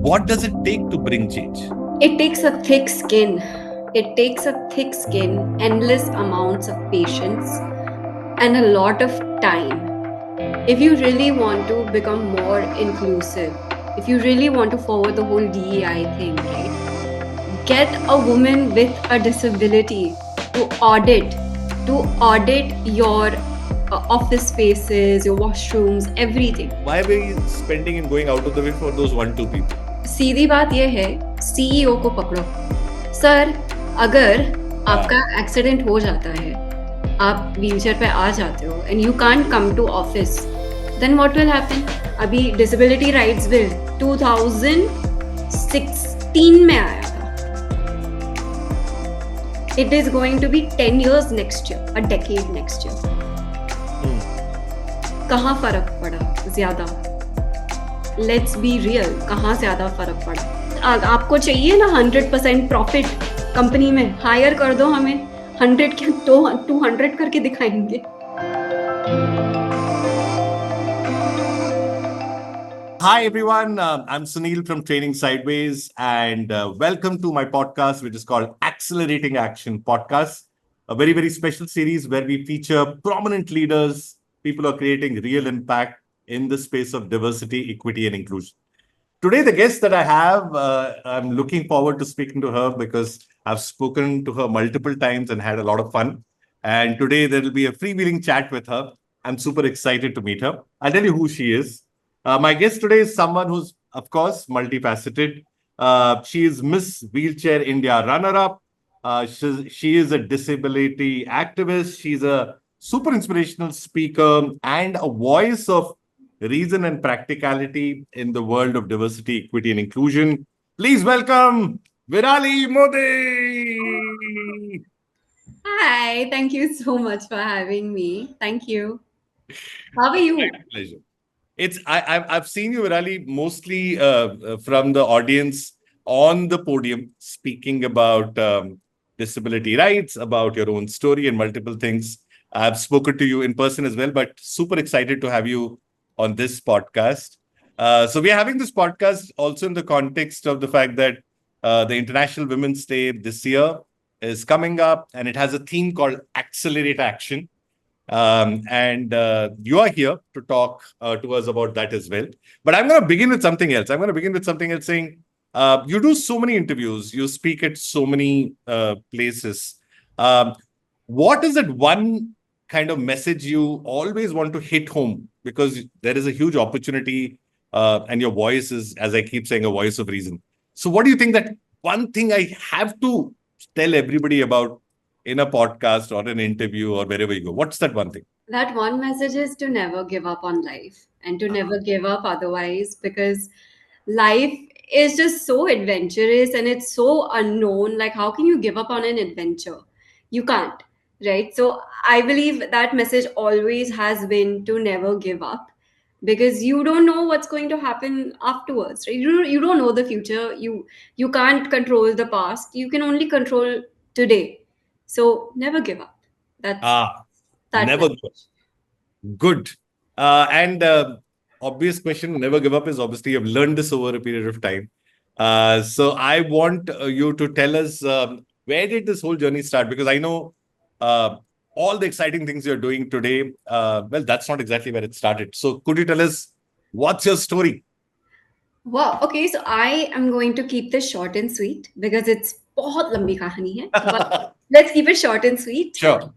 what does it take to bring change? It takes a thick skin. It takes a thick skin, endless amounts of patience, and a lot of time. If you really want to become more inclusive, if you really want to forward the whole DEI thing, right? Get a woman with a disability to audit your office spaces, your washrooms, everything. Why are we spending and going out of the way for those 1-2 people? सीधी बात यह है, CEO को पकड़ो sir. अगर आपका accident हो जाता है, आप व्हीलचेयर पे आ जाते हो and you can't come to office, then what will happen? अभी डिसेबिलिटी राइट्स बिल 2016 में आया था. It is going to be 10 years next year, a decade next year. कहाँ फर्क पड़ा ज्यादा? लेट्स बी रियल, कहाँ ज्यादा फर्क पड़ा? आपको चाहिए ना 100% प्रॉफिट कंपनी में, हायर कर दो हमें. 100 क्या तो 200 करके दिखाएंगे. Hi everyone, I'm Sunil from TrainingSideways and welcome to my podcast which is called Accelerating Action Podcast, a very, very special series where we feature prominent leaders, people who are creating real impact in the space of diversity, equity and inclusion. Today, the guest that I have, I'm looking forward to speaking to her because I've spoken to her multiple times and had a lot of fun. And today there will be a freewheeling chat with her. I'm super excited to meet her. I'll tell you who she is. My guest today is someone who's, of course, multifaceted. She is Miss Wheelchair India runner-up. She is a disability activist. She's a super inspirational speaker and a voice of reason and practicality in the world of diversity, equity, and inclusion. Please welcome Virali Modi. Hi, thank you so much for having me. Thank you. How are you? My pleasure. I've seen you, Virali, mostly from the audience on the podium, speaking about disability rights, about your own story and multiple things. I've spoken to you in person as well, but super excited to have you on this podcast. So we are having this podcast also in the context of the fact that the International Women's Day this year is coming up, and it has a theme called Accelerate Action. And you are here to talk to us about that as well. But I'm going to begin with something else. Saying, you do so many interviews, you speak at so many places. What is that one kind of message you always want to hit home? Because there is a huge opportunity and your voice is, as I keep saying, a voice of reason. So what do you think that one thing I have to tell everybody about in a podcast or an interview or wherever you go? What's that one thing? That one message is to never give up on life and to never give up otherwise, because life is just so adventurous and it's so unknown. Like, how can you give up on an adventure? You can't, right? So I believe that message always has been to never give up, because you don't know what's going to happen afterwards, right? You don't know the future. You can't control the past. You can only control today. So never give up. That's that Never give up. message. Good. And obvious question, never give up is obviously you've learned this over a period of time. So I want you to tell us where did this whole journey start? Because I know all the exciting things you're doing today, well, that's not exactly where it started. So could you tell us what's your story? Wow. Okay, so I am going to keep this short and sweet because it's बहुत लंबी कहानी है. But let's keep it short and sweet. Sure.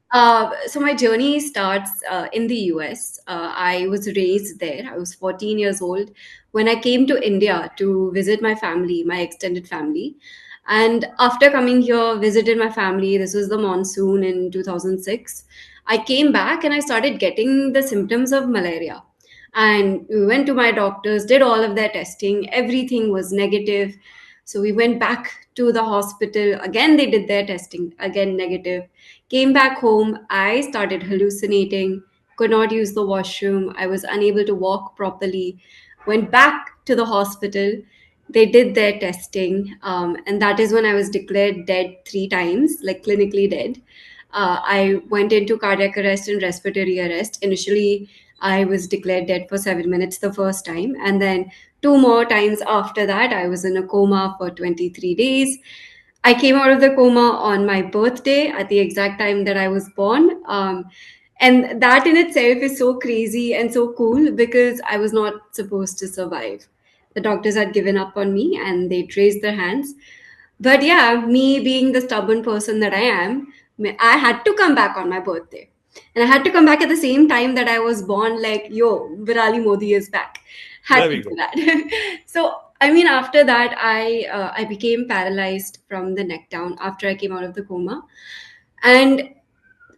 So my journey starts in the US. I was raised there. I was 14 years old when I came to India to visit my family, my extended family. And after coming here, visited my family. This was the monsoon in 2006. I came back and I started getting the symptoms of malaria. And we went to my doctors, did all of their testing. Everything was negative. So we went back to the hospital. Again, they did their testing, again, negative. Came back home. I started hallucinating, could not use the washroom. I was unable to walk properly. Went back to the hospital. They did their testing. And that is when I was declared dead 3 times, like clinically dead. I went into cardiac arrest and respiratory arrest. Initially, I was declared dead for 7 minutes the first time. And then Two more times after that, I was in a coma for 23 days. I came out of the coma on my birthday at the exact time that I was born. And that in itself is so crazy and so cool because I was not supposed to survive. The doctors had given up on me and they raised their hands. But yeah, me being the stubborn person that I am, I had to come back on my birthday. And I had to come back at the same time that I was born, like, yo, Virali Modi is back. Had There to we do go. that. So, I mean, after that, I became paralyzed from the neck down after I came out of the coma. And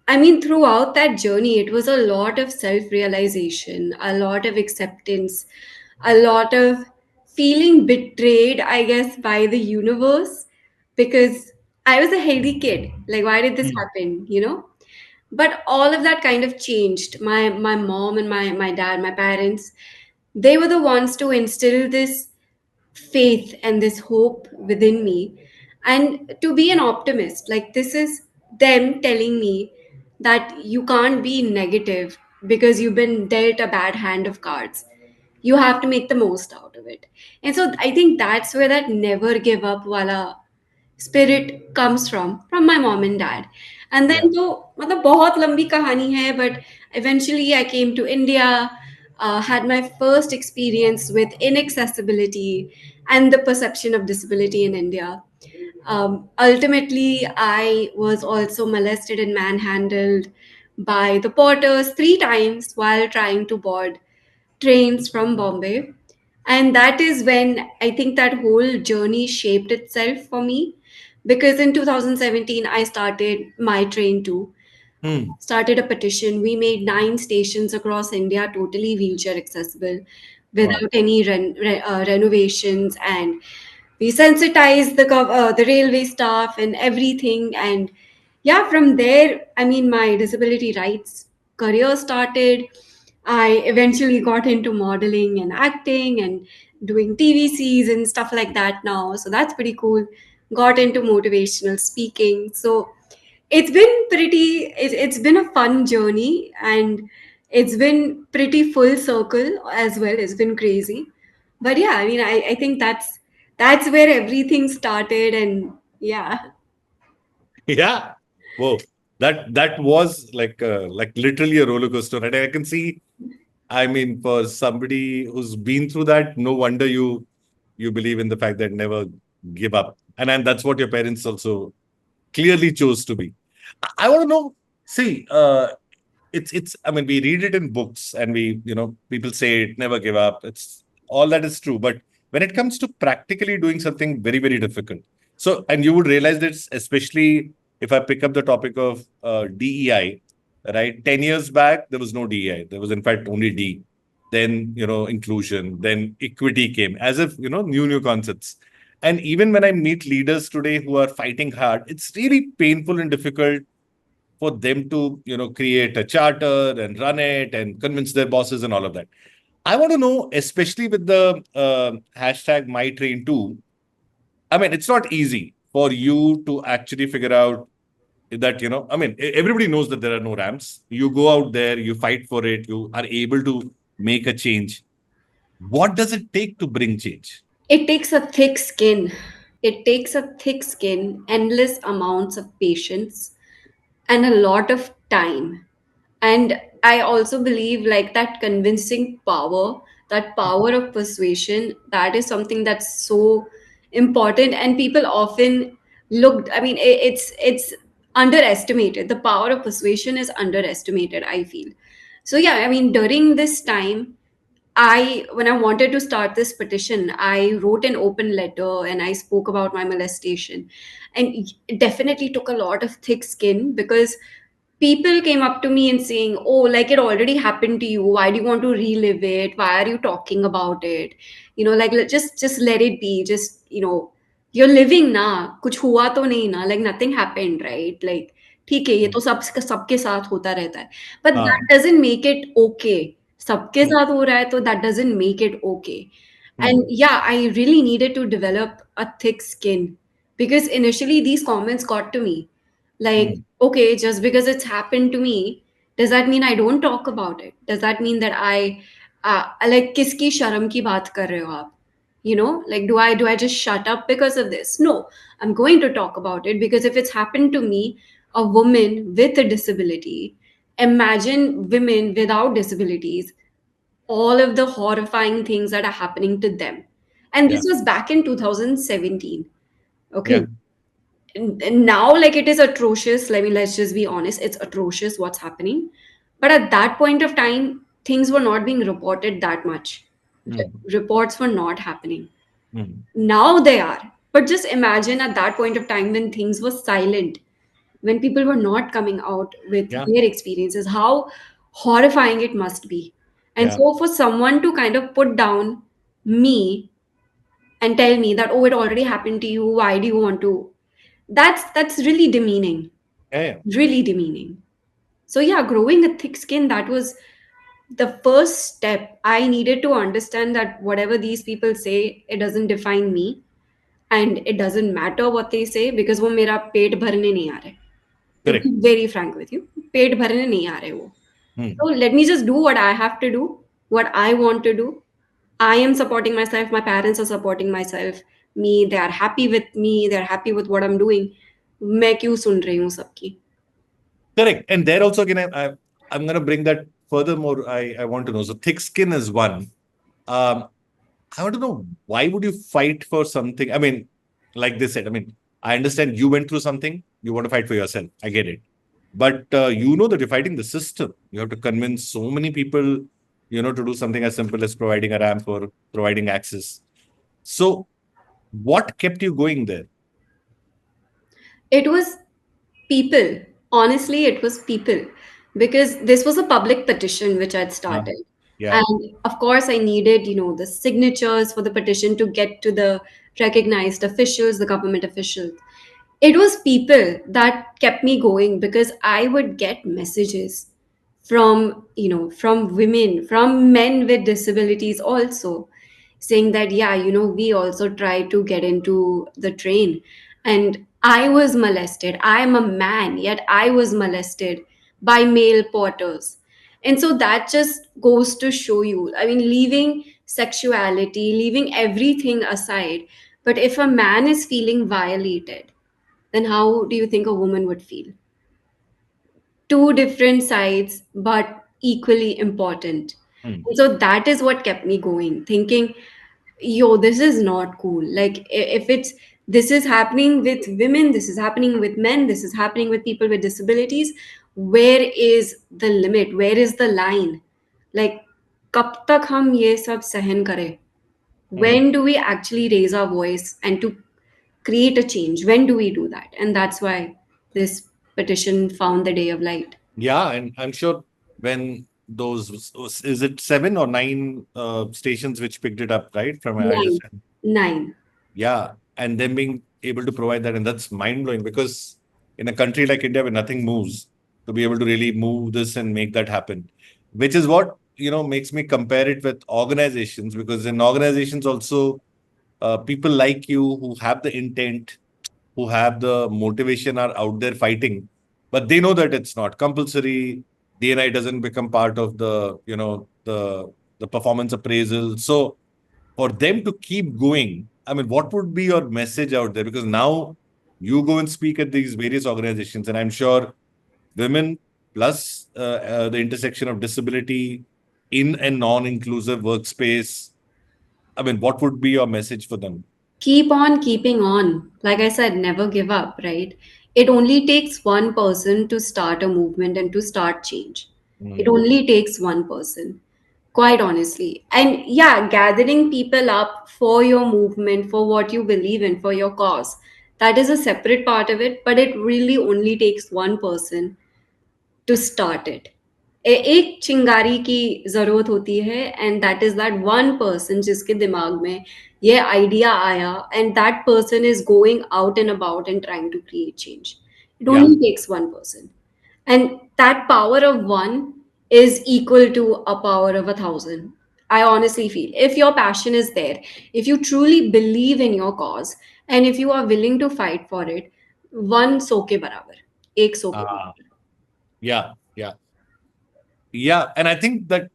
I mean, throughout that journey, it was a lot of self realization, a lot of acceptance, a lot of feeling betrayed, I guess, by the universe because I was a healthy kid. Like, why did this Hmm. happen? You know? But all of that kind of changed. My mom and my dad, my parents, they were the ones to instill this faith and this hope within me and to be an optimist. Like, this is them telling me that you can't be negative because you've been dealt a bad hand of cards. You have to make the most out of it. And so I think that's where that never give up wala spirit comes from my mom and dad. And Yeah. then तो मतलब बहुत लंबी कहानी है, but eventually I came to India, had my first experience with inaccessibility and the perception of disability in India. Ultimately, I was also molested and manhandled by the porters 3 times while trying to board trains from Bombay. And that is when I think that whole journey shaped itself for me. Because in 2017, I started my train too, Hmm. started a petition. We made 9 stations across India totally wheelchair accessible Wow. without any renovations. And we sensitized the railway staff and everything. And yeah, from there, I mean, my disability rights career started. I eventually got into modeling and acting and doing TVCs and stuff like that now. So that's pretty cool. Got into motivational speaking. So it's been it's been a fun journey, and it's been pretty full circle as well. It's been crazy. But yeah, I mean, I think that's where everything started. And yeah. Yeah. Whoa. That was like literally a roller coaster. And I can see, I mean, for somebody who's been through that, no wonder you believe in the fact that never give up. And that's what your parents also clearly chose to be. I want to know, see, it's I mean, we read it in books and people say it, never give up. It's all that is true. But when it comes to practically doing something very, very difficult. So, and you would realize this, especially if I pick up the topic of DEI, right? 10 years back, there was no DEI. There was, in fact, only D. Then, inclusion, then equity came as if, new concepts. And even when I meet leaders today who are fighting hard, it's really painful and difficult for them to create a charter and run it and convince their bosses and all of that. I want to know, especially with the hashtag my train too. I mean, it's not easy for you to actually figure out that I mean, everybody knows that there are no ramps. You go out there, you fight for it, you are able to make a change. What does it take to bring change? It takes a thick skin. It takes a thick skin, endless amounts of patience, and a lot of time. And I also believe like that convincing power, that power of persuasion, that is something that's so important. And people often looked, I mean, it's underestimated. The power of persuasion is underestimated, I feel. So yeah, I mean, during this time, when I wanted to start this petition, I wrote an open letter and I spoke about my molestation. And it definitely took a lot of thick skin because people came up to me and saying, "Oh, like it already happened to you. Why do you want to relive it? Why are you talking about it? You know, like just let it be. Just you're living na. कुछ हुआ तो नहीं ना. Like nothing happened, right? Like ठीक है, ये तो सबके साथ होता रहता है. But Ah, that doesn't make it okay. सबके hmm, साथ हो रहा है तो that doesn't make it okay. And hmm, yeah, I really needed to develop a thick skin because initially these comments got to me. Like, hmm, okay, just because it's happened to me, does that mean I don't talk about it? Does that mean that I like किसकी शर्म की बात कर रहे हो आप? You know, like do I just shut up because of this? No, I'm going to talk about it, because if it's happened to me, a woman with a disability, imagine women without disabilities, all of the horrifying things that are happening to them. And Yeah. this was back in 2017. Okay. Yeah. And now, like, it is atrocious. Let's just be honest, it's atrocious what's happening. But at that point of time, things were not being reported that much. Mm. Reports were not happening. Mm. Now they are. But just imagine at that point of time when things were silent, when people were not coming out with Yeah. their experiences, how horrifying it must be. And Yeah. so for someone to kind of put down me and tell me that, oh, it already happened to you, why do you want to, that's really demeaning. Yeah. Yeah. Really demeaning. So yeah, growing a thick skin, that was the first step. I needed to understand that whatever these people say, it doesn't define me, and it doesn't matter what they say, because वो मेरा पेट भरने नहीं आ रहे. To be Correct. very frank with you, पेट भरने नहीं आ रहे वो. Mm. So let me just do what I have to do, what I want to do. I am supporting myself. My parents are supporting myself. Me, they are happy with me. They're happy with what I'm doing. मैं क्यों सुन रही हूँ सबकी? Correct. And there also, again, I'm going to bring that furthermore. I want to know. So, thick skin is one. Um, I want to know, why would you fight for something? I mean, like they said, I mean, I understand you went through something, you want to fight for yourself. I get it. But you know that you're fighting the system. You have to convince so many people, to do something as simple as providing a ramp or providing access. So, what kept you going there? It was people. Honestly, it was people, because this was a public petition which I'd Yeah. started. Yeah. And of course, I needed, the signatures for the petition to get to the recognized officials, the government officials. It was people that kept me going, because I would get messages from, from women, from men with disabilities also, saying that, yeah, we also try to get into the train, and I was molested. I'm a man, yet I was molested by male porters. And so that just goes to show you, I mean, leaving sexuality, leaving everything aside, but if a man is feeling violated, then how do you think a woman would feel? Two different sides, but equally important. Hmm. And so that is what kept me going, thinking, yo, this is not cool. Like, if it's, this is happening with women, this is happening with men, this is happening with people with disabilities, where is the limit? Where is the line? Like, कब तक हम ये सब सहन करें? Hmm. When do we actually raise our voice and to create a change? When do we do that? And that's why this petition found the day of light. Yeah, and I'm sure when those, is it 7 or 9 stations which picked it up, right? From I Nine. understand. Nine. Yeah, and then being able to provide that, and that's mind blowing, because in a country like India where nothing moves, to be able to really move this and make that happen, which is what makes me compare it with organizations, because in organizations also, people like you who have the intent, who have the motivation, are out there fighting, but they know that it's not compulsory. DNI doesn't become part of the the performance appraisal. So for them to keep going, I mean, what would be your message out there? Because now you go and speak at these various organizations, and I'm sure women plus the intersection of disability in a non-inclusive workspace. I mean, what would be your message for them? Keep on keeping on. Like I said, never give up, right? It only takes one person to start a movement and to start change. It Mm. only takes one person, quite honestly. And yeah, gathering people up for your movement, for what you believe in, for your cause, that is a separate part of it, but it really only takes one person to start it. एक चिंगारी की जरूरत होती है, and that is that one person जिसके दिमाग में ये आइडिया आया, and that person is going out and about and trying to create change. It Yeah. Only takes one person, and that power of one is equal to a power of 1,000. I honestly feel, if your passion is there, if you truly believe in your cause, and if you are willing to fight for it, one सौ के बराबर, एक सौ के Ah, बराबर. yeah, yeah, yeah. And I think that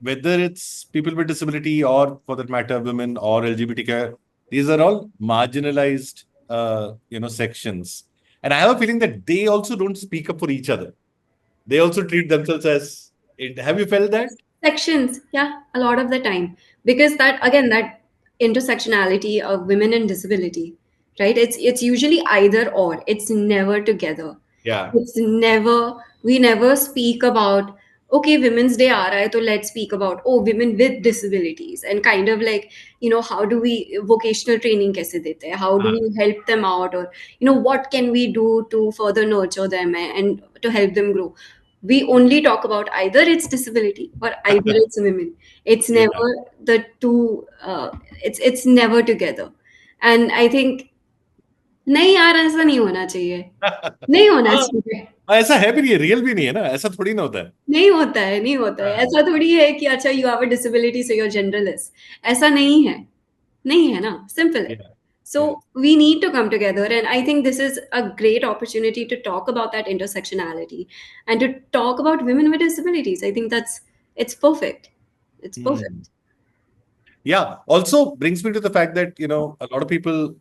whether it's people with disability or for that matter, women or LGBTQ, these are all marginalized, sections. And I have a feeling that they also don't speak up for each other. They also treat themselves as it. Have you felt that? Sections, yeah, a lot of the time, because that again, that intersectionality of women and disability, right? It's usually either or. It's never together. Yeah. It's never, we never speak about, okay, Women's Day aa raha hai, so let's speak about, oh, women with disabilities, and kind of like, how do we vocational training kaise dete hai? How do Ah, we help them out, or what can we do to further nurture them and to help them grow? We only talk about either it's disability or either it's women. It's yeah. never the two. It's never together. And I think, नहीं यार, ऐसा नहीं होना चाहिए, नहीं होना हाँ, चाहिए, ऐसा है भी नहीं है, रियल भी नहीं है ना, ऐसा थोड़ी ना होता है। नहीं होता है, नहीं होता है, हाँ, ऐसा थोड़ी है कि अच्छा you have a disability so you're generalist, ऐसा नहीं है, नहीं है ना, सिंपल है. yeah, So yeah. we need to come together, and I think this is a great opportunity to talk about that intersectionality and to talk about women with disabilities. I think it's perfect. It's Hmm. perfect. Yeah. Also brings me to the fact that, a lot of people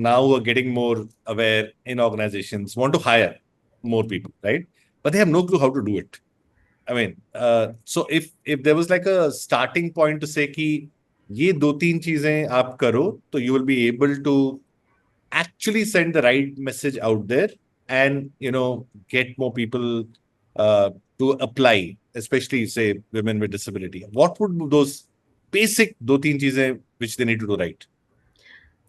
now are getting more aware in organizations, want to hire more people, right? But they have no clue how to do it. I mean, so if there was like a starting point to say कि ये दो तीन चीजें आप करो, तो you will be able to actually send the right message out there and get more people uh, to apply, especially say women with disability. What would those basic दो तीन चीजें which they need to do right?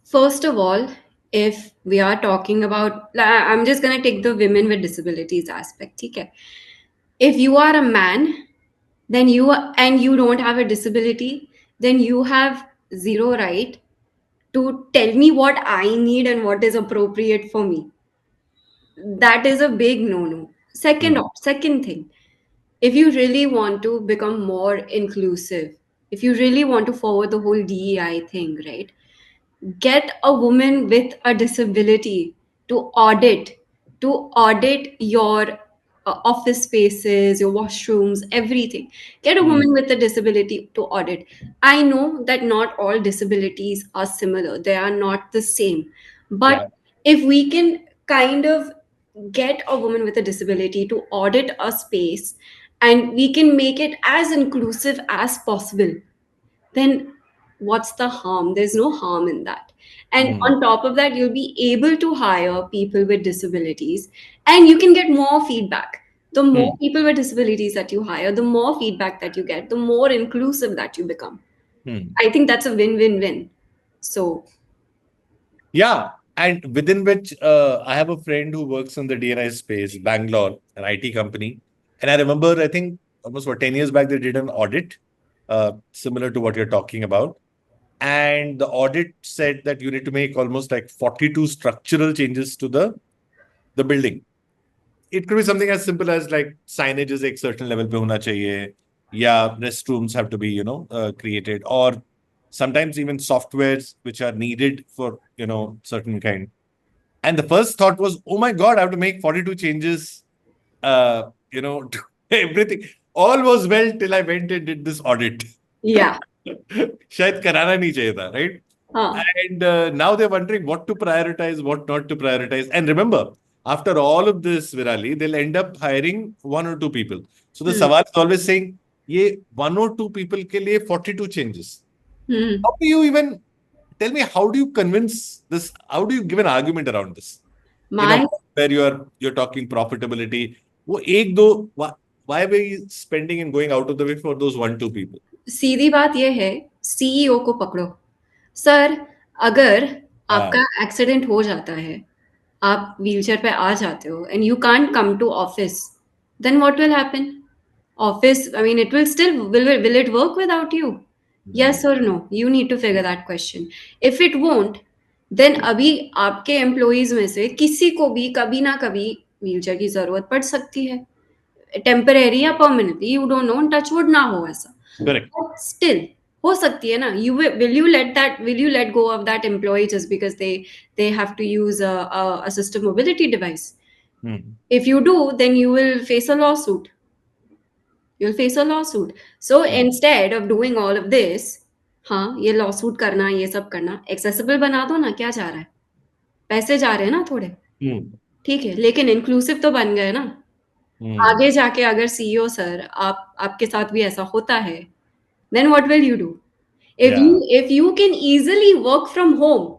First of all, if we are talking about, I'm just going to take the women with disabilities aspect. Okay? If you are a man, then you don't have a disability, then you have zero right to tell me what I need and what is appropriate for me. That is a big no-no. Hmm. Second thing, if you really want to become more inclusive, if you really want to forward the whole DEI thing, right? Get a woman with a disability to audit your office spaces, your washrooms, everything. Get a Hmm. woman with a disability to audit. I know that not all disabilities are similar, they are not the same, but Yeah. if we can kind of get a woman with a disability to audit a space, and we can make it as inclusive as possible, then what's the harm? There's no harm in that. And Hmm. on top of that, you'll be able to hire people with disabilities, and you can get more feedback. The more Hmm. people with disabilities that you hire, the more feedback that you get, the more inclusive that you become. Hmm. I think that's a win win win. So, Yeah. And within which I have a friend who works in the DNI space, Bangalore, an IT company. And I remember, I think almost 10 years back, they did an audit similar to what you're talking about. And the audit said that you need to make almost like 42 structural changes to the building. It could be something as simple as like signage is a certain level pe hona chahiye, yeah, restrooms have to be, created, or sometimes even softwares which are needed for, certain kind. And the first thought was, oh my God, I have to make 42 changes, to everything. All was well till I went and did this audit. yeah. शायद कराना नहीं चाहिए था, right? Huh. And now they're wondering what to prioritize, what not to prioritize. And remember, after all of this, Virali, they'll end up hiring one or two people. So the Hmm. Sawal is always saying, ये one or two people के लिए 42 changes. Hmm. How do you even tell me? How do you convince this? How do you give an argument around this? In a My where you're talking profitability, वो एक दो why are we spending and going out of the way for those one two people? सीधी बात यह है, CEO को पकड़ो. Sir, अगर हाँ, आपका एक्सीडेंट हो जाता है, आप व्हीलचेयर पे आ जाते हो and you can't come to office, then what will happen? Office, I mean, it will still, will it work without you? hmm, yes और no? You need to figure that question. If it won't, then अभी आपके employees में से किसी को भी कभी ना कभी व्हीलचेयर की जरूरत पड़ सकती है, टेम्परेरी या permanently, you don't know, touch wood ना हो ऐसा, correct. बट स्टिल हो सकती है ना. You will you let that, will you let go of that employee just because they have to use a assistive mobility device? Hmm. If you do, then you will face a lawsuit. You'll face a lawsuit. So Hmm. instead of doing all of this, हाँ ये lawsuit करना ये सब करना accessible बना दो ना, क्या जा रहा है? पैसे जा रहे हैं ना थोड़े, Hmm. ठीक है, लेकिन इंक्लूसिव तो बन गए ना। Hmm. आगे जाके अगर सीईओ सर आपके साथ भी ऐसा होता है, then what will you do? Yeah. If you can easily work from home,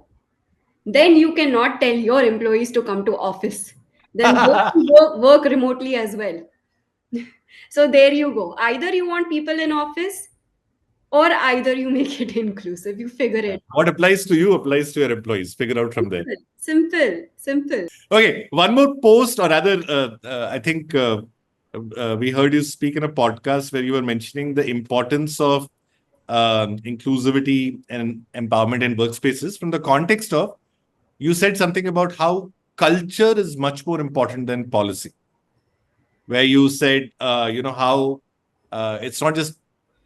then you cannot tell your employees to come to office. Then they can work remotely as well. So there you go. Either you want people in office, or either you make it inclusive. You figure Yeah. it What applies to you applies to your employees. Figure out from there. out. Simple, simple. Okay, one more post, or rather, I think we heard you speak in a podcast where you were mentioning the importance of inclusivity and empowerment in workspaces from the context of you said something about how culture is much more important than policy, where you said, how it's not just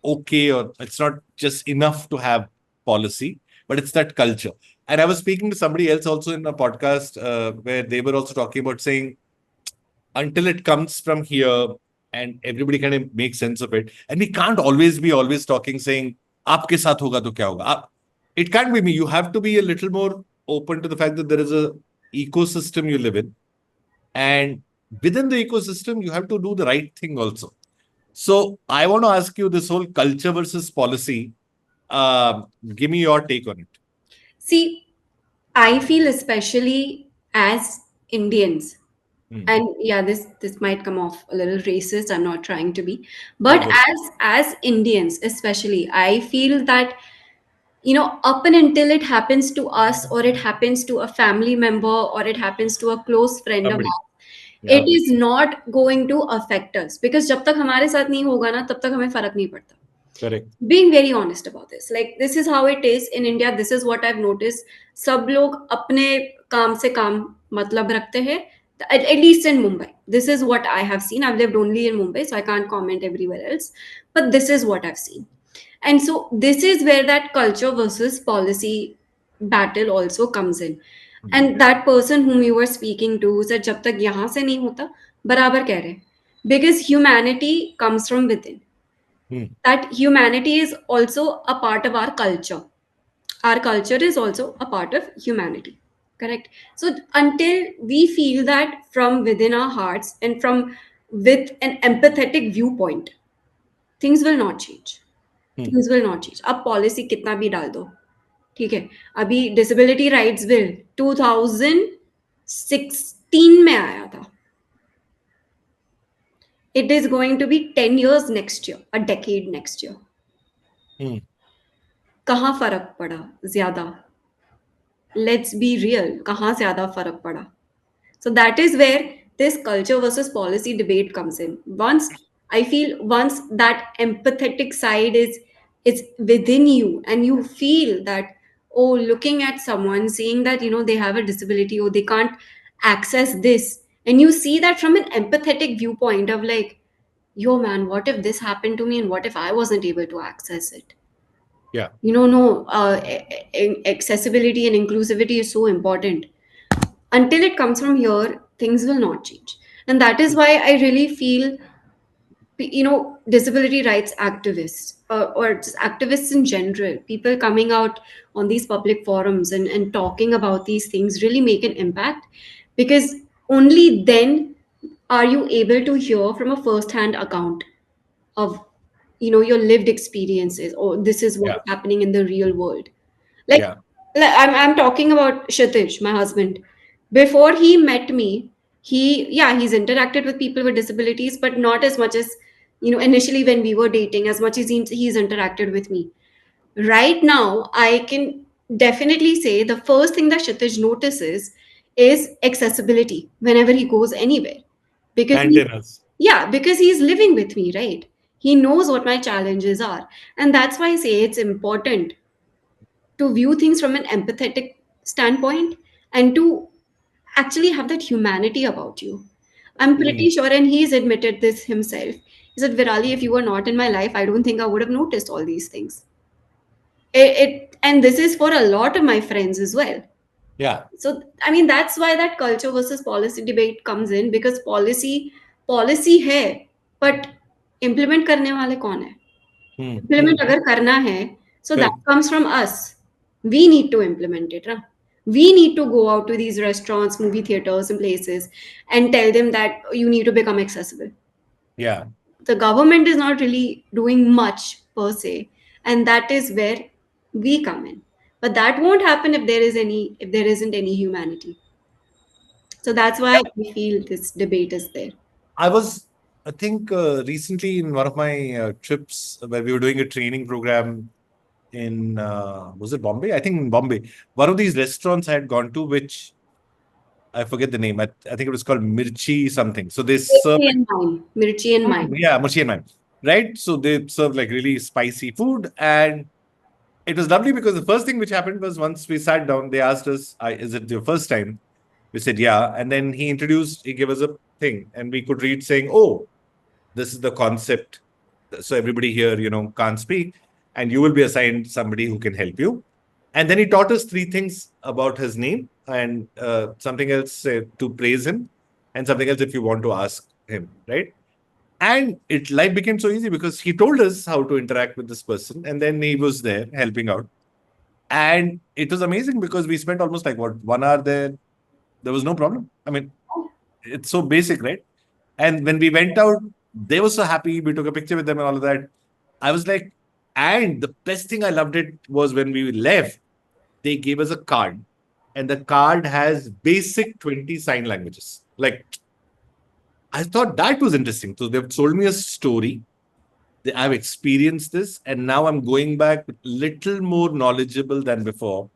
okay or it's not just enough to have policy, but it's that culture. And I was speaking to somebody else also in a podcast where they were also talking about saying, until it comes from here and everybody kind of makes sense of it. And we can't always be always talking saying, "Aapke saath hoga to kya hoga?" It can't be me. You have to be a little more open to the fact that there is a ecosystem you live in. And within the ecosystem, you have to do the right thing also. So I want to ask you this whole culture versus policy. Give me your take on it. See, I feel especially as Indians, Hmm. and yeah, this might come off a little racist. I'm not trying to be, but Don't worry. as Indians, especially, I feel that up and until it happens to us, or it happens to a family member, or it happens to a close friend of Somebody. ours, it Yeah. is not going to affect us, because जब तक हमारे साथ नहीं होगा ना, तब तक हमें फर्क नहीं पड़ता. Correct. Being very honest about this, like, this is how it is in India. This is what I've noticed. सब लोग अपने काम से काम मतलब रखते हैं. At least in Mumbai, this is what I have seen. I've lived only in Mumbai, so I can't comment everywhere else, but this is what I've seen. And so this is where that culture versus policy battle also comes in. Hmm. And that person whom you were speaking to said, जब तक यहाँ से नहीं होता, बराबर कह रहे. Because humanity comes from within. Hmm. That humanity is also a part of our culture. Our culture is also a part of humanity. Correct. So until we feel that from within our hearts and from with an empathetic viewpoint, things will not change. Hmm. Things will not change. अब policy कितना भी डाल दो, ठीक है. अभी disability rights bill 2016 में आया था. It is going to be 10 years next year, a decade next year. Hmm. कहाँ फर्क पड़ा ज्यादा? Let's be real. कहाँ ज्यादा फर्क पड़ा? So that is where this culture versus policy debate comes in. Once that empathetic side is within you, and you feel that, oh, looking at someone, seeing that they have a disability, or they can't access this, and you see that from an empathetic viewpoint of like, yo man, what if this happened to me, and what if I wasn't able to access it? Yeah. No, accessibility and inclusivity is so important. Until it comes from here, things will not change. And that is why I really feel, disability rights activists, or just activists in general, people coming out on these public forums and talking about these things, really make an impact. Because only then are you able to hear from a first hand account of your lived experiences, or this is what's Yeah. happening in the real world. like, Yeah. I'm talking about Kshitij, my husband. Before he met me, he's interacted with people with disabilities, but not as much as initially when we were dating, as much as he's interacted with me. Right now, I can definitely say the first thing that Kshitij notices is accessibility whenever he goes anywhere, because Antennas. because he's living with me, right? He knows what my challenges are. And that's why I say it's important to view things from an empathetic standpoint, and to actually have that humanity about you. I'm Hmm. pretty sure, and he's admitted this himself. He said, Virali, if you were not in my life, I don't think I would have noticed all these things. And this is for a lot of my friends as well. Yeah. So, I mean, that's why that culture versus policy debate comes in, because policy hai, but implement करने वाले कौन है? Hmm. Implement अगर करना है, so that Correct. comes from us. We need to implement it, right? We need to go out to these restaurants, movie theaters, and places and tell them that you need to become accessible. Yeah. The government is not really doing much per se, and that is where we come in. But that won't happen if there isn't any humanity. So that's why we feel this debate is there. I was, I think, recently in one of my trips where we were doing a training program in, was it Bombay? I think in Bombay. One of these restaurants I had gone to, which I forget the name. I think it was called Mirchi something. So they serve Mirchi like, and mime. Mirchi and mime. yeah, Mirchi and Mime. Right? So they serve like really spicy food. And it was lovely because the first thing which happened was once we sat down, they asked us, is it your first time? We said, yeah. And then he gave us a thing and we could read saying, oh, this is the concept. So everybody here, can't speak, and you will be assigned somebody who can help you. And then he taught us three things about his name and something else to praise him, and something else if you want to ask him, right? And life became so easy because he told us how to interact with this person, and then he was there helping out. And it was amazing because we spent almost like what 1 hour there. There was no problem. I mean, it's so basic, right? And when we went out, they were so happy. We took a picture with them and all of that. I was like, and the best thing I loved it was when we left, they gave us a card. And the card has basic 20 sign languages. Like, I thought that was interesting. So they've told me a story. I've experienced this, and now I'm going back little more knowledgeable than before.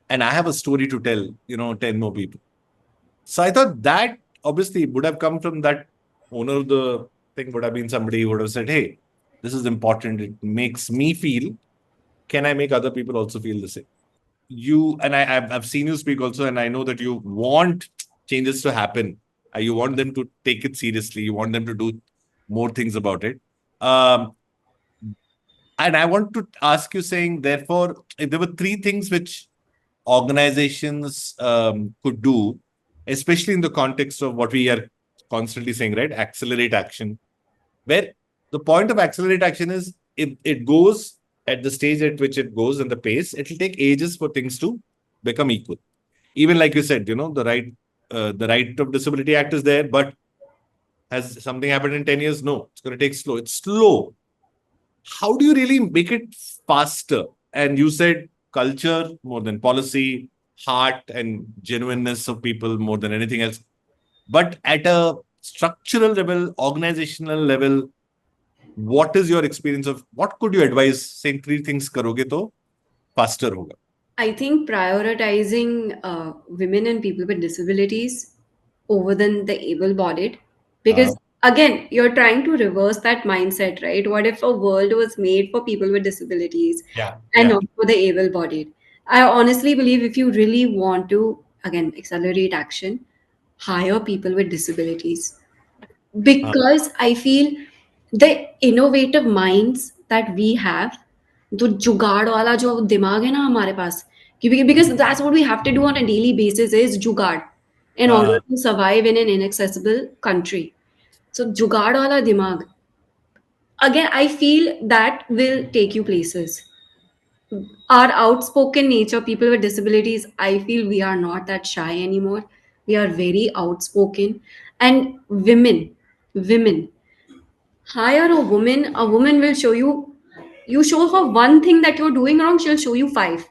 And I have a story to tell, 10 more people. So I thought that obviously would have come from that owner of the thing, would have been somebody who would have said, hey, this is important. It makes me feel. Can I make other people also feel the same? I've seen you speak also, and I know that you want changes to happen. You want them to take it seriously. You want them to do more things about it. Um, and I want to ask you, saying, therefore, if there were three things which organizations could do, especially in the context of what we are constantly saying, right? Accelerate action. Where the point of accelerate action is if it goes at the stage at which it goes and the pace, it will take ages for things to become equal. Even like you said, the Right of Disability Act is there, but has something happened in 10 years? No, it's going to take slow. It's slow. How do you really make it faster? And you said culture more than policy, heart and genuineness of people more than anything else. But at a structural level, organizational level, what is your experience of what could you advise saying three things karoge to faster hoga? I think prioritizing women and people with disabilities over than the able-bodied, Uh, because again, you're trying to reverse that mindset, right? What if a world was made for people with disabilities yeah, and yeah. not for the able-bodied? I honestly believe if you really want to, again, accelerate action, hire people with disabilities, Uh, because I feel the innovative minds that we have, जो जुगाड़ वाला जो दिमाग है ना हमारे पास, क्योंकि because that's what we have to do on a daily basis is जुगाड़ in order uh, to survive in an inaccessible country. So जुगाड़ वाला दिमाग, again I feel that will take you places. Our outspoken nature, people with disabilities, I feel we are not that shy anymore. We are very outspoken. And women, hire a woman will show you, you show her one thing that you're doing wrong, she'll show you five.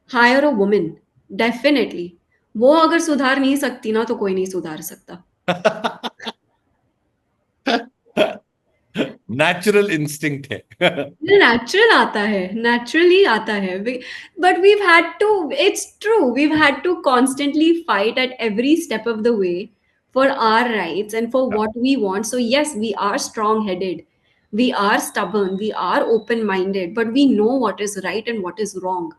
Hire a woman, definitely. वो अगर सुधार नहीं सकती ना तो कोई नहीं सुधार सकता. Natural instinct hai. नेचुरल आता है, नेचुरली आता है, but we've had to, it's true, we've had to constantly fight at every step of the way for our rights and for what we want. So yes, we are strong headed, we are stubborn, we are open minded, but we know what is right and what is wrong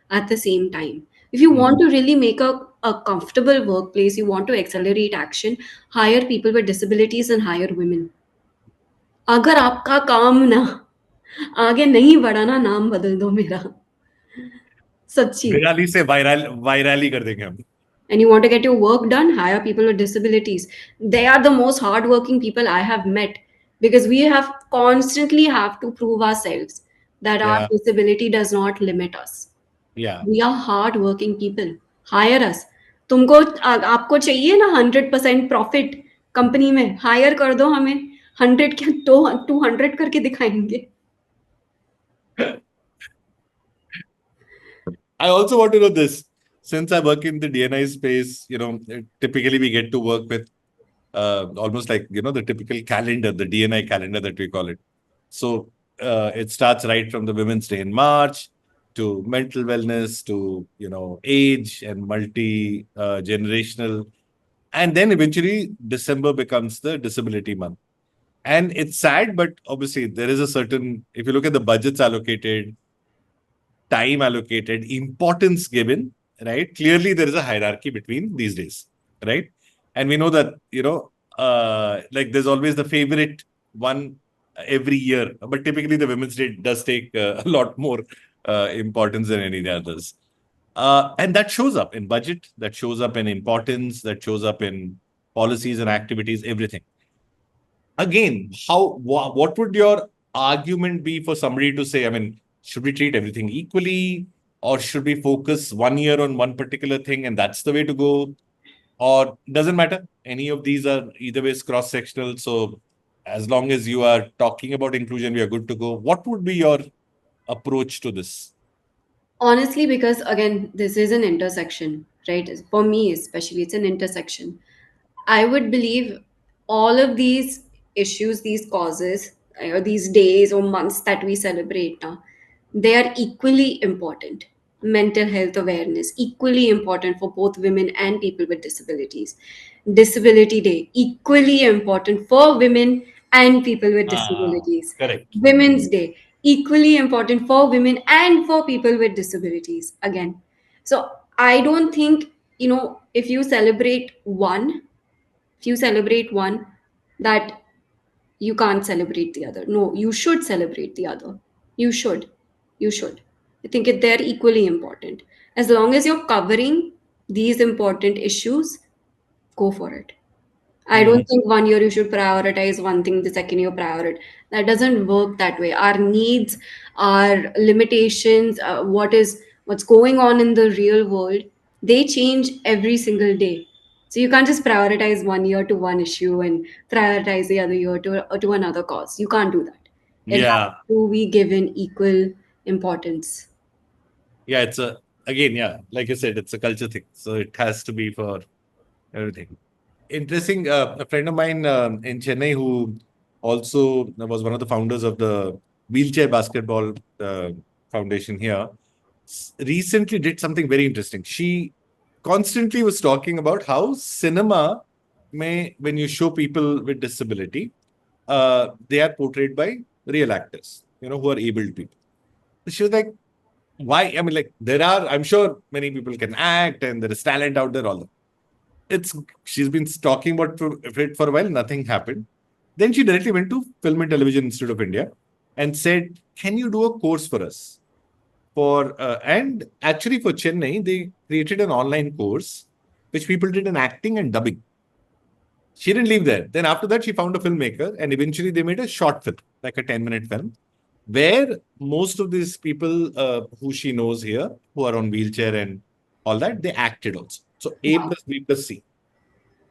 at the same time. If you want Hmm. to really make a comfortable workplace, you want to accelerate action, hire people with disabilities and hire women. अगर आपका काम ना आगे नहीं बढ़ा ना, नाम बदल दो मेरा, सच्ची. विराली से वायरली कर देंगे हम. And you want to get your work done, hire people with disabilities. They are the most hardworking people I have met. because we have constantly have to prove ourselves that our Yeah. disability does not limit us. Yeah. We are hard working people. Hire us. तुमको आपको चाहिए ना 100% profit company में, higher कर दो हमें. 100 क्या, 200 करके दिखाएंगे. I also want to know this. Since I work in the DNI space, typically we get to work with almost like, the typical calendar, the DNI calendar that we call it. So it starts right from the Women's Day in March to mental wellness to, age and multi-generational. And then eventually December becomes the disability month. And it's sad, but obviously there is a certain, if you look at the budgets allocated, time allocated, importance given, right? Clearly, there is a hierarchy between these days, right? And we know that, like there's always the favorite one every year, but typically the Women's Day does take a lot more importance than any of the others. And that shows up in budget, that shows up in importance, that shows up in policies and activities, everything. Again, what would your argument be for somebody to say, I mean, should we treat everything equally, or should we focus 1 year on one particular thing and that's the way to go, or doesn't matter, any of these are either ways cross sectional, so as long as you are talking about inclusion we are good to go? What would be your approach to this? Honestly, because again, this is an intersection, right? For me, especially, it's an intersection. I would believe all of these issues, these causes, or these days or months that we celebrate now, they are equally important. Mental health awareness, equally important for both women and people with disabilities. Disability Day, equally important for women and people with Ah, disabilities. correct. Women's Day, equally important for women and for people with disabilities. Again, so I don't think, if you celebrate one, that you can't celebrate the other. No, you should celebrate the other. You should. You should. I think they're equally important. As long as you're covering these important issues, go for it. I don't Mhm. think 1 year you should prioritize one thing, the second year prioritize. That doesn't work that way. Our needs, our limitations, what's going on in the real world, they change every single day. So you can't just prioritize 1 year to one issue and prioritize the other year to another cause. You can't do that. It has Yeah. to be given equal importance. Yeah, it's a, again, yeah, like you said, it's a culture thing, so it has to be for everything. Interesting. A friend of mine in Chennai who also was one of the founders of the wheelchair basketball foundation here recently did something very interesting. She constantly was talking about how cinema may, when you show people with disability, they are portrayed by real actors, who are able people. She was like, why? I mean, like, there are, I'm sure many people can act and there is talent out there, all that. It's She's been talking about it for a while, nothing happened. Then she directly went to Film and Television Institute of India and said, can you do a course for us? And actually for Chennai, they created an online course which people did in acting and dubbing. She didn't leave there. Then after that, she found a filmmaker and eventually they made a short film, like a 10-minute film, where most of these people who she knows here, who are on wheelchair and all that, they acted also. So A Wow. plus B plus C.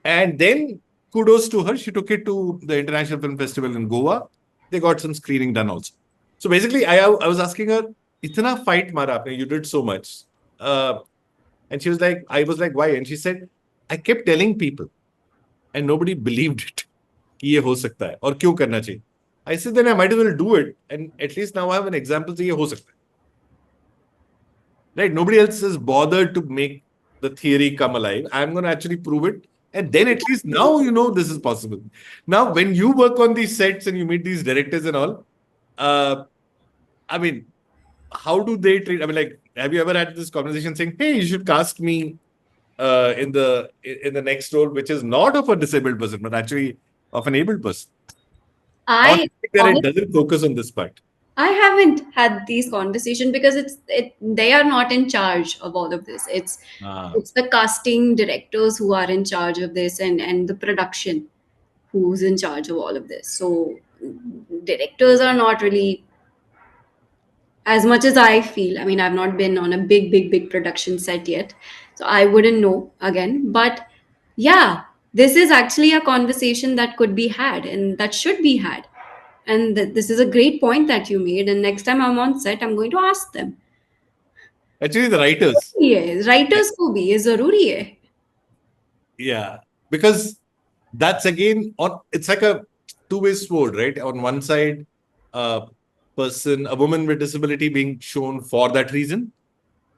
And then kudos to her. She took it to the International Film Festival in Goa. They got some screening done also. So basically, I was asking her, "Itna fight mara aapne, you did so much." Uh, and she was like, I was like, why? And she said, I kept telling people and nobody believed it. कि ये हो सकता है और क्यों करना चाहिए. I said, then I might as well do it. And at least now I have an example that ये हो सकता है. Right? Nobody else is bothered to make the theory come alive. I'm going to actually prove it. And then at least now you know this is possible. Now, when you work on these sets and you meet these directors and all, uh, I mean, how do they treat? I mean, like, have you ever had this conversation saying, "Hey, you should cast me in the next role, which is not of a disabled person, but actually of an able person," or I that it honestly, doesn't focus on this part? I haven't had these conversations because they are not in charge of all of this. Ah, It's the casting directors who are in charge of this, and the production who's in charge of all of this. So directors are not really, as much as I feel. I mean, I've not been on a big production set yet, so I wouldn't know again. But yeah, this is actually a conversation that could be had and that should be had. And this is a great point that you made. And next time I'm on set, I'm going to ask them. Actually, the writers. ये writers को भी ये जरूरी है. Yeah, because that's again on. It's like a two-way sword, right? On one side, a a woman with disability being shown for that reason,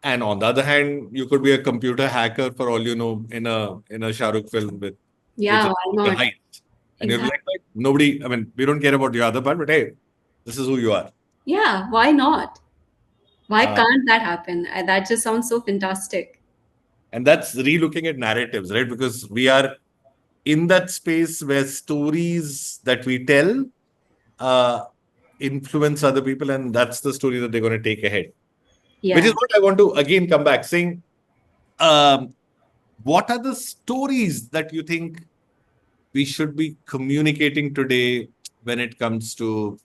and on the other hand, you could be a computer hacker for all you know in a Shah Rukh film with which Yeah, is why the not? height, and you'll be like, Exactly. "Like, nobody. I mean, we don't care about the other part, but hey, this is who you are." Yeah, why not? Why Uh, can't that happen? That just sounds so fantastic. and that's re-looking at narratives, right? Because we are in that space where stories that we tell uh, influence other people, and that's the story that they're going to take ahead. Which Yeah. is what I want to again come back saying. Um, what are the stories that you think we should be communicating today when it comes to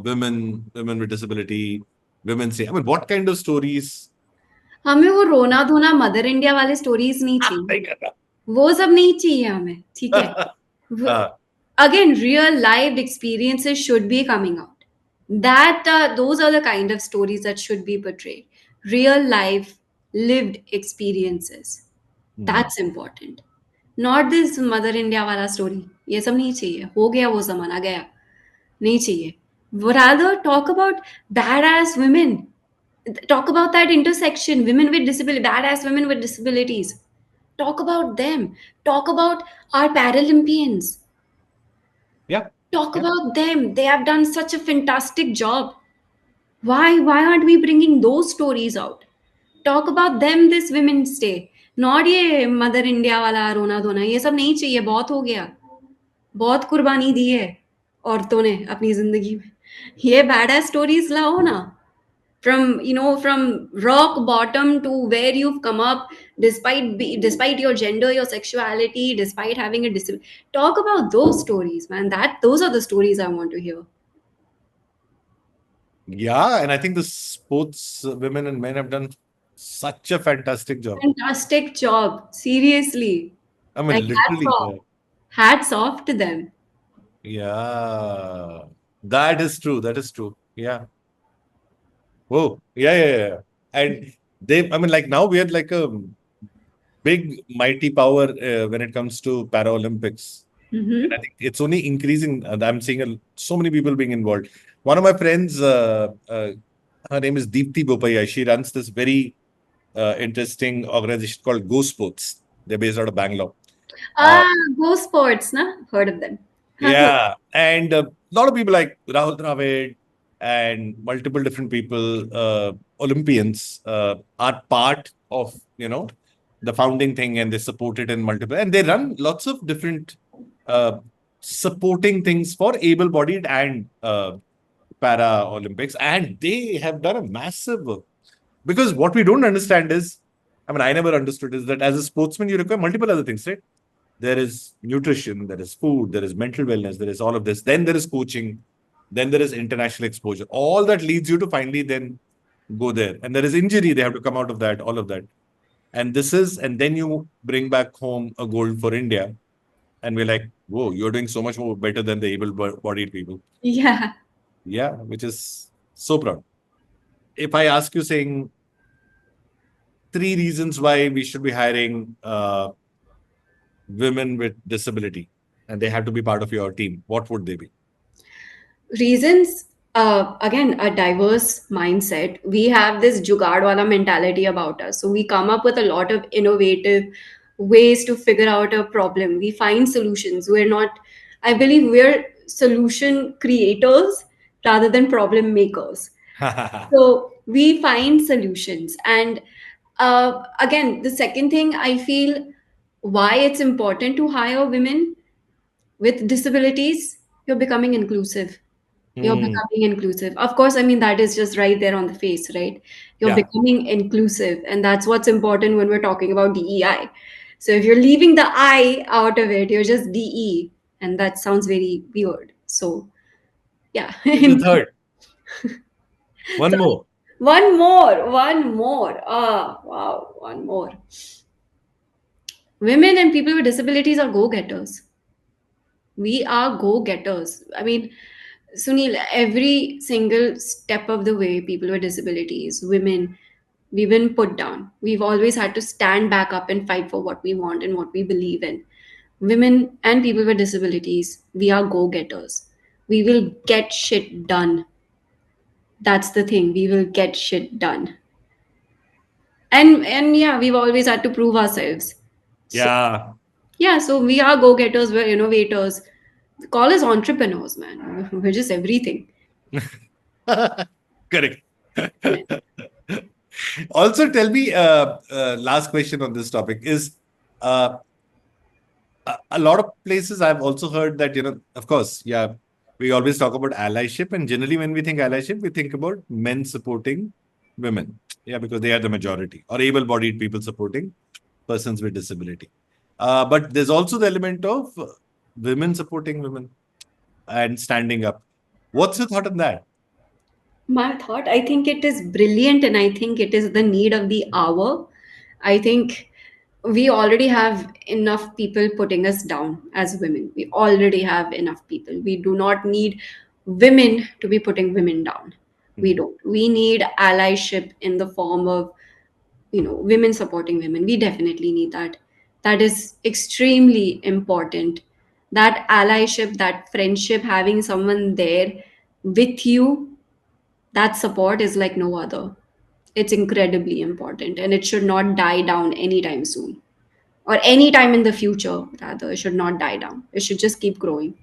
women with disability, women say? I mean, what kind of stories? हमें वो रोना धोना mother India वाले stories नहीं चाहिए. वो सब नहीं चाहिए हमें. ठीक है. uh, Again, real lived experiences should be coming out. That those are the kind of stories that should be portrayed. Real life lived experiences. hmm. That's important. Not this mother India वाला story. ये सब नहीं चाहिए. हो गया वो जमाना गया. नहीं चाहिए. Rather talk about badass women. Talk about that intersection. Women with disability, badass women with disabilities. Talk about them. Talk about our Paralympians. Yeah, Talk yeah, about them. They have done such a fantastic job. Why aren't we bringing those stories out? Talk about them this Women's Day. Not ये mother India वाला रोना धोना. ये सब नहीं चाहिए. बहुत हो गया. बहुत कुर्बानी दी है औरतों ने अपनी जिंदगी में. ये बैड स्टोरीज लाओ ना. From rock bottom to where you've come up, despite your gender, your sexuality, despite having a disability. Talk about those stories, man. Those are the stories I want to hear. yeah. And I think the sports women and men have done such a fantastic job. Fantastic job, seriously. I Like mean, literally. hats off to them. Yeah, that is true. That is true. Yeah. Oh, yeah, yeah, yeah. And I mean, like now we are like a big, mighty power when it comes to Paralympics. And I Mm-hmm. think it's only increasing. And I'm seeing so many people being involved. One of my friends, her name is Deepthi Bopaya. She runs this very interesting organization called Go Sports. They're based out of Bangalore. Uh, Go sports, na? Heard of them. Have heard. Yeah, and a lot of people like Rahul Dravid and multiple different people, Olympians, are part of the founding thing, and they support it in multiple, and they run lots of different uh, supporting things for able-bodied and para Olympics, and they have done a massive work. Because what we don't understand is, I mean, I never understood is that as a sportsman, you require multiple other things, right? There is nutrition, there is food, there is mental wellness, there is all of this. Then there is coaching, then there is international exposure. All that leads you to finally then go there. And there is injury, they have to come out of that, all of that. And then you bring back home a gold for India. And we're like, whoa, you're doing so much more better than the able-bodied people. Yeah. Yeah, which is so proud. If I ask you saying three reasons why we should be hiring women with disability and they have to be part of your team, what would they be? Reasons, again, a diverse mindset. We have this jugaad wala mentality about us, so we come up with a lot of innovative ways to figure out a problem. We find solutions. We're not, I believe we're solution creators rather than problem makers. So we find solutions. And again, the second thing I feel, why it's important to hire women with disabilities, you're becoming inclusive. You're Hmm. becoming inclusive. Of course, I mean, that is just right there on the face, right? You're Yeah. becoming inclusive. And that's what's important when we're talking about DEI. So if you're leaving the I out of it, you're just DE. And that sounds very weird. So Yeah. It's the third. One Sorry. more. One more. One more. Ah, wow. One more. Women and people with disabilities are go getters. We are go getters. I mean, Sunil, every single step of the way, people with disabilities, women, we've been put down. We've always had to stand back up and fight for what we want and what we believe in. Women and people with disabilities, we are go getters. We will get shit done. That's the thing. We will get shit done. And yeah, we've always had to prove ourselves. So Yeah. yeah, so we are go getters. We're innovators. Call us entrepreneurs, man. We're just everything. Correct. Yeah. Also, tell me, last question on this topic is uh, a lot of places I've also heard that, of course, yeah, we always talk about allyship. And generally, when we think allyship, we think about men supporting women. Yeah, because they are the majority, or able bodied people supporting persons with disability. But there's also the element of women supporting women and standing up. What's your thought on that? My thought, I think it is brilliant and I think it is the need of the hour. I think we already have enough people putting us down as women. We already have enough people. We do not need women to be putting women down. We Mhm. don't. We need allyship in the form of, women supporting women. We definitely need that. That is extremely important. That allyship, that friendship, having someone there with you, that support is like no other. It's incredibly important and it should not die down anytime soon or anytime in the future. Rather, it should not die down. It should just keep growing.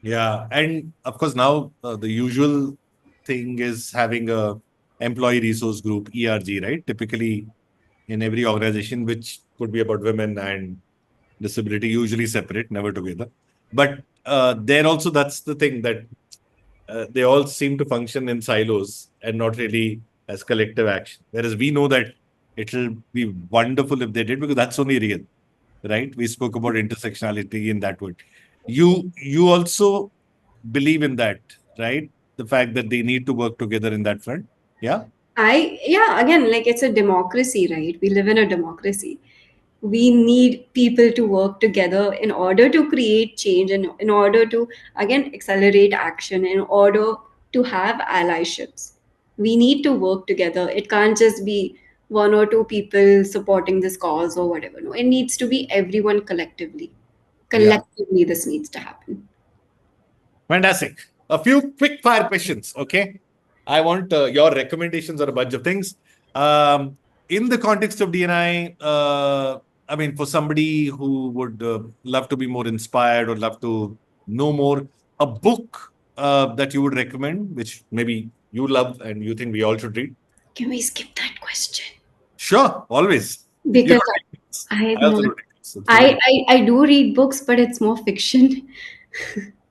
Yeah, and of course now the usual thing is having a employee resource group (ERG), right? Typically in every organization, which could be about women and disability, usually separate, never together. But there also, that's the thing that they all seem to function in silos and not really as collective action. Whereas we know that it'll be wonderful if they did, because that's only real, right? We spoke about intersectionality in that word. You also believe in that, right? The fact that they need to work together in that front. Yeah. Yeah, again, like it's a democracy, right? We live in a democracy. We need people to work together in order to create change and in order to, again, accelerate action, in order to have allyships. We need to work together. It can't just be one or two people supporting this cause or whatever. No, it needs to be everyone collectively. Yeah. Collectively, this needs to happen. Fantastic. A few quick fire questions. Okay. I want your recommendations on a bunch of things. In the context of DNI, I mean, for somebody who would love to be more inspired or love to know more, a book that you would recommend, which maybe you love and you think we all should read. Can we skip that question? Sure, always. You Because don't take notes. I have I also not. don't take notes. So forget it. I do read books, but it's more fiction.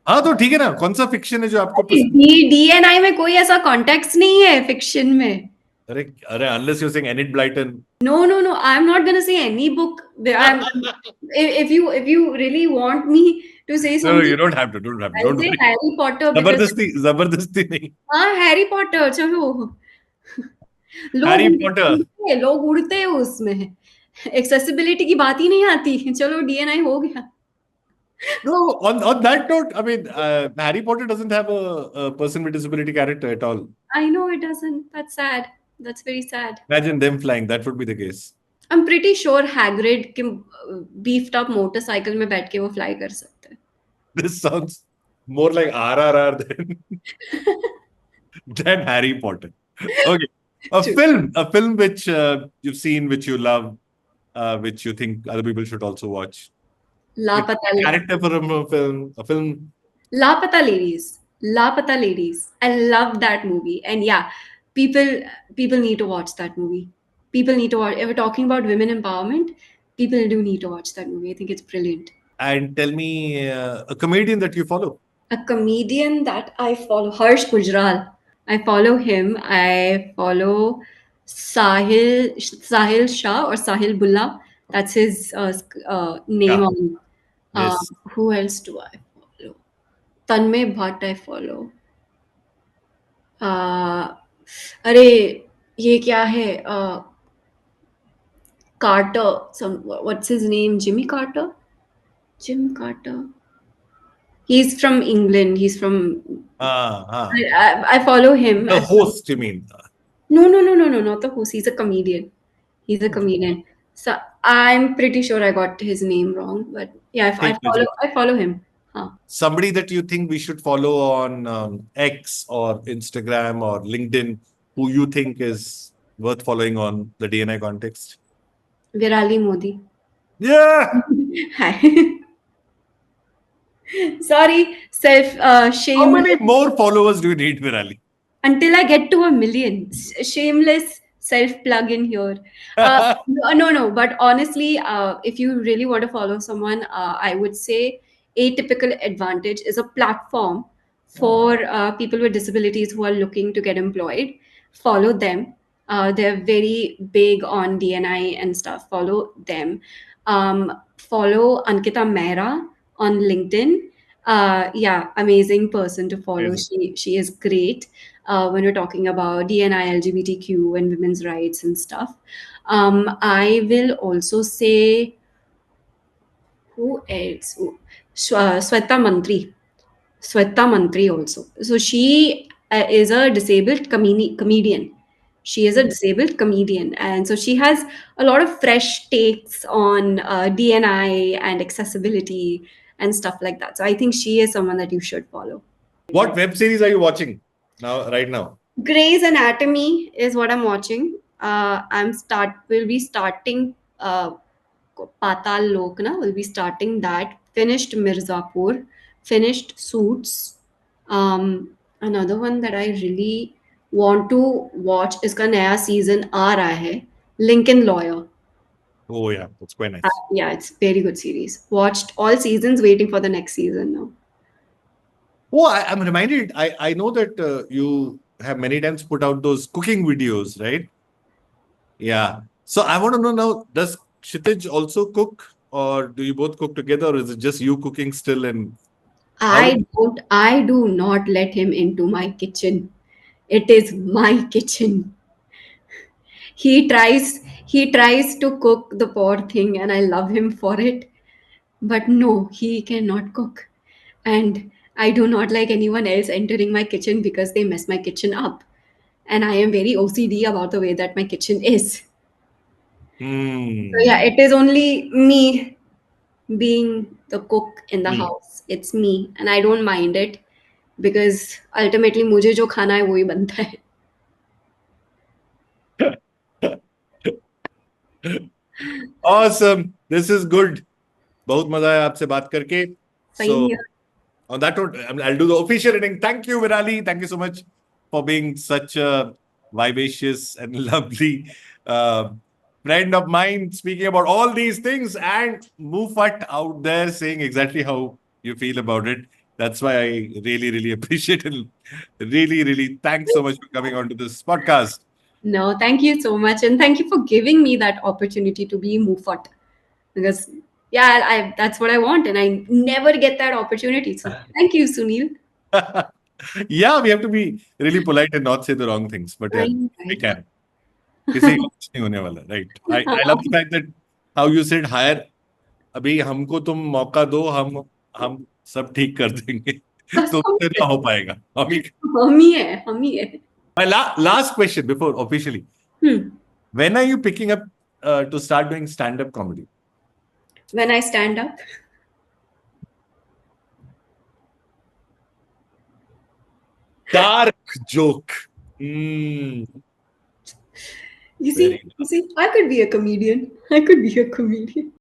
हाँ तो ठीक है ना कौन सा fiction है जो आपको पसंद डीएनआई में कोई ऐसा कॉन्टेक्स्ट नहीं है फिक्शन में. अरे अरे unless you're saying Enid Blyton. No. I'm not gonna say any book. If you really want me to say No, something, you don't have to. Don't have to. I'll Don't say worry. Harry Potter because जबरदस्ती जबरदस्ती नहीं. हाँ Harry Potter चलो. Harry Potter. लोग उड़ते हैं उसमें. Accessibility की बात ही नहीं आती. चलो डीएनआई हो गया. No, on that note, I mean, Harry Potter doesn't have a person with disability character at all. I know it doesn't. That's sad. That's very sad. Imagine them flying. That would be the case. I'm pretty sure Hagrid के beefed up motorcycle में बैठ के वो fly कर सकते हैं. This sounds more like RRR than Harry Potter. Okay, True. a film which you've seen, which you love, which you think other people should also watch. It's लापता a character from a film. लापता ladies. Lapata ladies. I love that movie. And yeah, people people need to watch that movie. People need to watch. If we're talking about women empowerment, people do need to watch that movie. I think it's brilliant. And tell me a comedian that you follow. A comedian that I follow, Harsh Gujral. I follow him. I follow Sahil Shah or Sahil Bulla. That's his name Yeah. on. Yes. Who else do I follow? Tanmay Bhatt I follow. अरे ये क्या है? Carter. What's his name? Jimmy Carter. Jim Carter. He's from England. He's from. Ah. I follow him The as. host, you mean? No, not the host. He's a comedian. He's a Okay. comedian. So I'm pretty sure I got his name wrong, but yeah, if I ठीक है follow, ji. I follow him. Huh. Somebody that you think we should follow on X or Instagram or LinkedIn, who you think is worth following on the DNI context? Virali Modi. Yeah. Hi. Sorry, self How many shameless. more followers do you need, Virali? Until I get to a million. Shameless self plug in here. No. But honestly, if you really want to follow someone, I would say Atypical Advantage is a platform Ah, for people with disabilities who are looking to get employed. Follow them. They're very big on DNI and stuff. Follow them. Follow Ankita Mehra on LinkedIn. Yeah, amazing person to follow. amazing. She is great when we're talking about DNI, LGBTQ, and women's rights and stuff. I will also say who else? Sweta Mantri. Sweta Mantri also. So she is a disabled comedian. She is a disabled comedian, and so she has a lot of fresh takes on DNI and accessibility and stuff like that. So I think she is someone that you should follow. What web series are you watching now, right now? Grey's Anatomy is what I'm watching. Will be starting Patal Lokna. Will be starting that. Finished Mirzapur. Finished Suits. Another one that I really want to watch is का नया season आ रहा है. Lincoln Lawyer. Oh, yeah, that's quite nice. Yeah, it's very good series. Watched all seasons, waiting for the next season now. Oh, I'm reminded. I know that you have many times put out those cooking videos, right? Yeah. So I want to know now, does Kshitij also cook, or do you both cook together, or is it just you cooking still? And how do I do not let him into my kitchen. It is my kitchen. He tries to cook the poor thing and I love him for it. But no, he cannot cook. And I do not like anyone else entering my kitchen because they mess my kitchen up. And I am very OCD about the way that my kitchen is. So yeah, Hmm. it is only me being the cook in the Hmm. house. It's me and I don't mind it because ultimately मुझे जो खाना है वही बनता है. Awesome. This is good. बहुत मजा आया आपसे बात करके. Same So here. on that note, I'll do the official ending. Thank you, Virali. Thank you so much for being such a vivacious and lovely uh, friend of mine, speaking about all these things, and Mufat out there saying exactly how you feel about it. That's why I really, really appreciate it. Really, really, thanks so much for coming on to this podcast. No, thank you so much, and thank you for giving me that opportunity to be Mufat. Because yeah, that's what I want, and I never get that opportunity. So thank you, Sunil. Yeah, we have to be really polite and not say the wrong things. But I yeah, know, I right? can. किसी का कुछ नहीं होने वाला, right? I love the fact that how you said hire. अभी हमको तुम मौका दो, हम सब ठीक कर देंगे. तुमसे ना हो पाएगा. हम ही है. My last question before officially. Hmm. When are you picking up to start doing stand-up comedy? When I stand up, Dark joke. Mm, you very see, I could be a comedian. I could be a comedian.